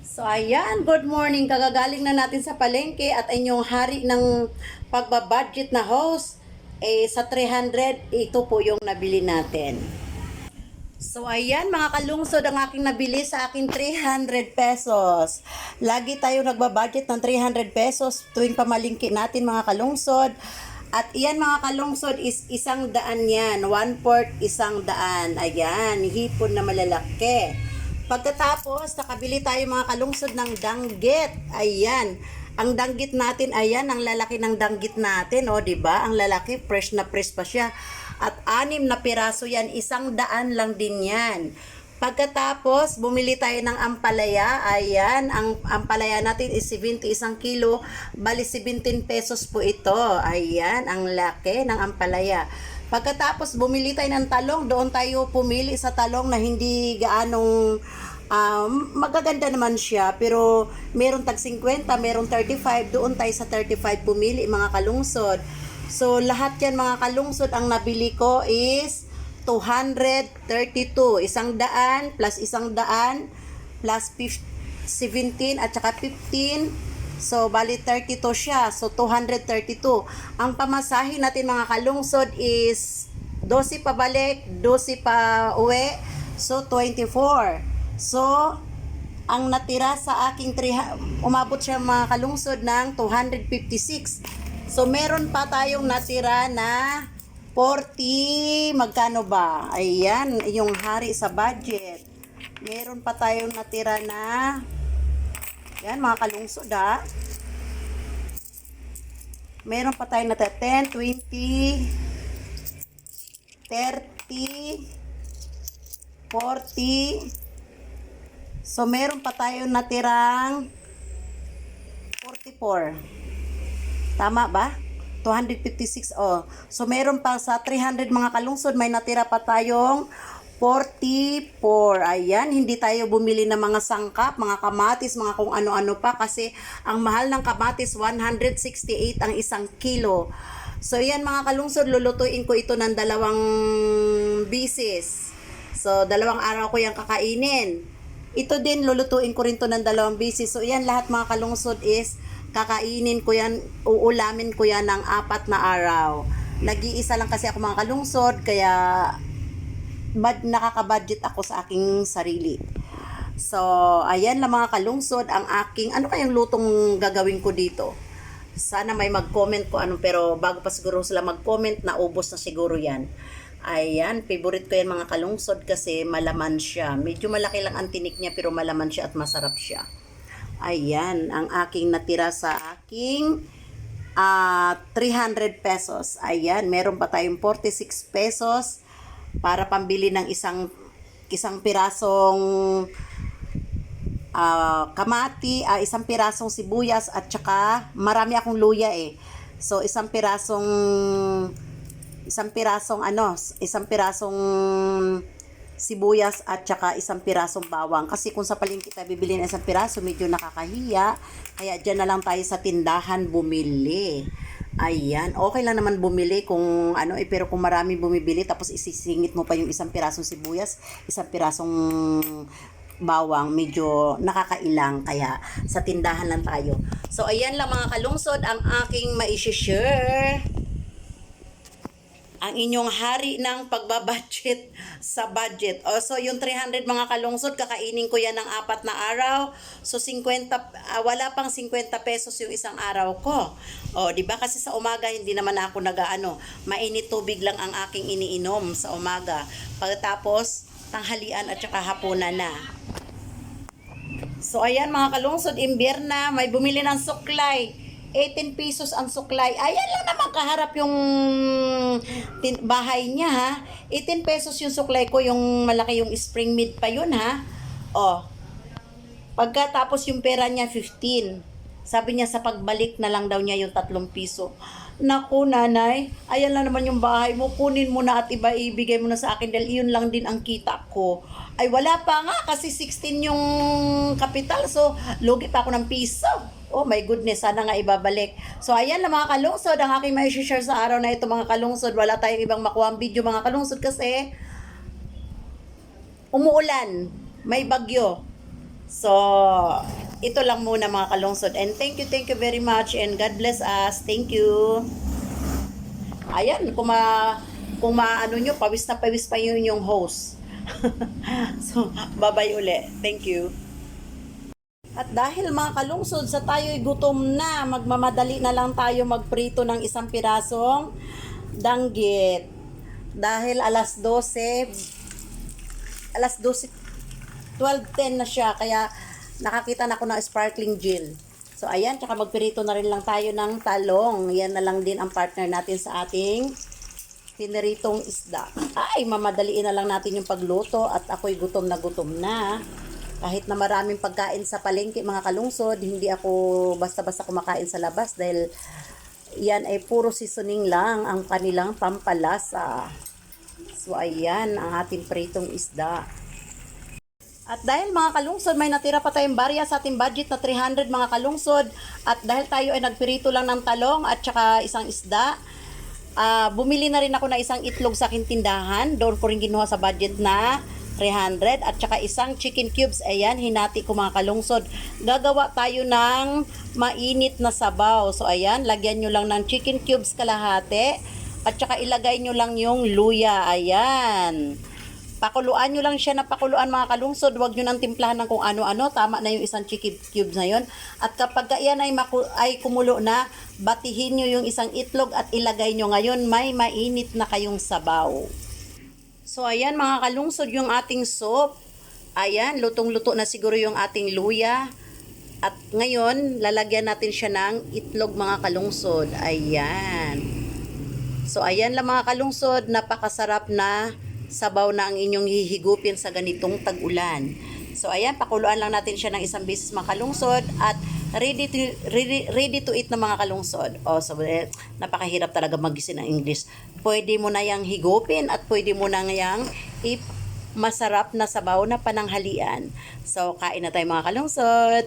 So ayan, good morning. Kagagaling na natin sa palengke at inyong hari ng pagbabudget na host. Sa 300, ito po yung nabili natin. So ayan mga kalungsod, ang aking nabili sa aking 300 pesos. Lagi tayo nagbabudget ng 300 pesos tuwing pamalingki natin mga kalungsod. At iyan mga kalungsod is 100 yan. 1/4 100. Ayan, hipon na malalaki. Pagkatapos, nakabili tayo mga kalungsod ng danggit. Ayan. Ang danggit natin, ayan, ang lalaki ng danggit natin, oh, 'di ba? Ang lalaki, fresh na fresh pa siya. At 6 na piraso yan, 100 lang din yan. Pagkatapos, bumili tayo ng ampalaya. Ayan, ang ampalaya natin is 70 isang kilo. Bali 17 pesos po ito. Ayan, ang laki ng ampalaya. Pagkatapos, bumili tayo ng talong. Doon tayo pumili sa talong na hindi gaanong magaganda naman siya. Pero meron tag 50, meron 35. Doon tayo sa 35 pumili mga kalungsod. So, lahat yan mga kalungsod, ang nabili ko is 232. 100 plus 100 plus 17 at saka 15. So, bali 32 siya. So, 232. Ang pamasahe natin mga kalungsod is 12 pabalik, 12 pa uwi. So, 24. So, ang natira sa aking umabot siya mga kalungsod ng 256. So, meron pa tayong natira na 40, magkano ba? Ayan, yung hari sa budget. Meron pa tayong natira na, yan mga kalungsod ha. Meron pa tayong natira 10, 20, 30, 40. So, meron pa tayong natirang 44. Tama ba? 256, oh. So, meron pa sa 300 mga kalungsod, may natira pa tayong 44. Ayan, hindi tayo bumili ng mga sangkap, mga kamatis, mga kung ano-ano pa kasi ang mahal ng kamatis, 168 ang isang kilo. So, yan mga kalungsod, lulutuin ko ito ng 2 bisis. So, 2 araw ko yung kakainin. Ito din, lulutuin ko rin to ng 2 bisis. So, yan lahat mga kalungsod is kakainin ko yan, uulamin ko yan ng 4 na araw. Nag-iisa lang kasi ako mga kalungsod, kaya nakaka-budget ako sa aking sarili. So, ayan lang mga kalungsod, ang aking, ano kayang lutong gagawin ko dito? Sana may mag-comment ko ano, pero bago pa siguro sila mag-comment, naubos na siguro yan. Ayan, favorite ko yan mga kalungsod kasi malaman siya. Medyo malaki lang ang tinik niya pero malaman siya at masarap siya. Ayan, ang aking natira sa aking 300 pesos. Ayan, meron pa tayong 46 pesos para pambili ng isang pirasong kamati, isang pirasong sibuyas at saka marami akong luya eh. So, isang pirasong sibuyas at saka isang pirasong bawang. Kasi kung sa palengke tayo bibili ng isang piraso, medyo nakakahiya. Kaya dyan na lang tayo sa tindahan bumili. Ayan, okay lang naman bumili kung ano pero kung marami bumibili tapos isisingit mo pa yung isang pirasong sibuyas, isang pirasong bawang, medyo nakakailang. Kaya sa tindahan lang tayo. So ayan lang mga kalungsod ang aking mai-share. Ang inyong hari ng pagbabudget sa budget. O, so, yung 300 mga kalungsod, kakainin ko yan ng 4 na araw. So, 50, wala pang 50 pesos yung isang araw ko. O, di ba? Kasi sa umaga, hindi naman ako mainit tubig lang ang aking iniinom sa umaga. Pagkatapos, tanghalian at saka hapunan na. So, ayan mga kalungsod, imbierna, may bumili ng suklay. 18 pesos ang suklay. Ayan lang naman kaharap yung bahay niya ha. 18 pesos yung suklay ko, yung malaki yung spring mid pa yun ha. Oh. Pagkatapos yung pera niya 15. Sabi niya sa pagbalik na lang daw niya yung 3 piso. Naku nanay, ayan lang naman yung bahay mo, kunin mo na at ibigay mo na sa akin dahil yun lang din ang kita ko. Ay wala pa nga kasi 16 yung kapital, so lugi pa ako ng piso. Oh my goodness, sana nga ibabalik. So ayan lang mga kalungsod, ang aking may share sa araw na ito mga kalungsod. Wala tayong ibang makuha ang video mga kalungsod kasi umuulan, may bagyo. So, ito lang muna mga kalungsod. And thank you very much and God bless us. Thank you. Ayan, kung maano nyo, pawis na pawis pa yun yung host. So, bye-bye uli. Thank you. At dahil mga kalungsod, sa tayo'y gutom na, magmamadali na lang tayo magprito ng isang pirasong danggit. Dahil alas 12:10 na siya, kaya nakakita na ako ng sparkling gel. So, ayan, tsaka magprito na rin lang tayo ng talong. Yan na lang din ang partner natin sa ating piniritong isda. Ay, mamadaliin na lang natin yung pagluto at ako'y gutom na. Kahit na maraming pagkain sa palengke mga kalungsod, hindi ako basta-basta kumakain sa labas dahil yan ay puro seasoning lang ang kanilang pampalasa. So ayan ang ating pritong isda. At dahil mga kalungsod, may natira pa tayong barya sa ating budget na 300 mga kalungsod. At dahil tayo ay nagpirito lang ng talong at saka isang isda, bumili na rin ako ng isang itlog sa aking tindahan. Doon ko rin ginuha sa budget na 300 at saka isang chicken cubes. Ayan, hinati ko mga kalungsod. Gagawa tayo ng mainit na sabaw. So ayan, lagyan nyo lang ng chicken cubes kalahati at saka ilagay nyo lang yung luya. Ayan. Pakuluan nyo lang siya na pakuluan mga kalungsod. Huwag nyo nang timplahan ng kung ano-ano. Tama na yung isang chicken cubes na yun. At kapag yan ay kumulo na, batihin nyo yung isang itlog at ilagay nyo. Ngayon may mainit na kayong sabaw. So, ayan mga kalungsod yung ating soup. Ayan, lutong-luto na siguro yung ating luya. At ngayon, lalagyan natin siya ng itlog mga kalungsod. Ayan. So, ayan lang mga kalungsod, napakasarap na sabaw na ang inyong hihigupin sa ganitong tag-ulan. So, ayan, pakuluan lang natin siya ng isang beses mga kalungsod at ready to eat na mga kalungsod. So, napakahirap talaga mag-isip ng English. Pwede mo na yang higupin at pwede mo na yang masarap na sabaw na pananghalian. So, kain na tayo mga kalungsod.